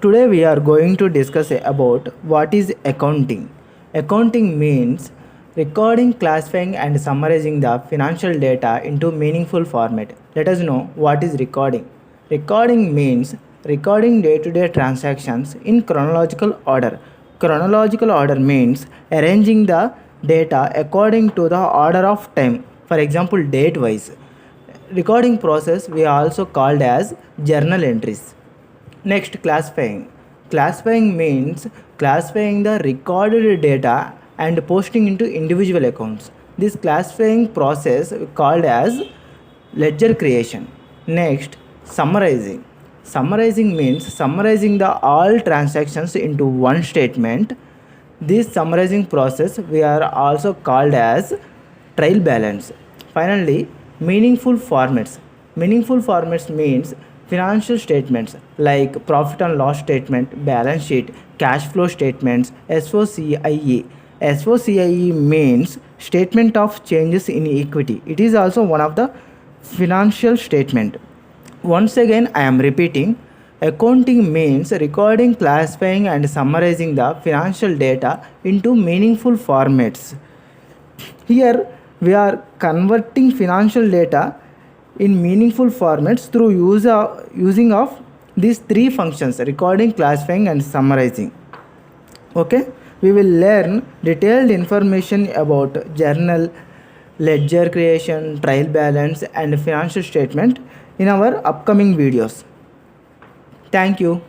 Today we are going to discuss about what is accounting. Accounting means recording, classifying and summarizing the financial data into meaningful format. Let us know what is recording. Recording means recording day-to-day transactions in chronological order. Chronological order means arranging the data according to the order of time. For example, date wise. Recording process we are also called as journal entries. Next, classifying. Classifying means classifying the recorded data and posting into individual accounts. This classifying process called as ledger creation. Next, summarizing. Summarizing means summarizing the all transactions into one statement. This summarizing process we are also called as trial balance. Finally, meaningful formats. Meaningful formats means financial statements like profit and loss statement, balance sheet, cash flow statements, SOCIE. SOCIE means statement of changes in equity. It is also one of the financial statement. Once again, I am repeating. Accounting means recording, classifying, and summarizing the financial data into meaningful formats. Here, we are converting financial data in meaningful formats through using of these three functions: recording, classifying, and summarizing. Okay, we will learn detailed information about journal, ledger creation, trial balance, and financial statement in our upcoming videos. Thank you.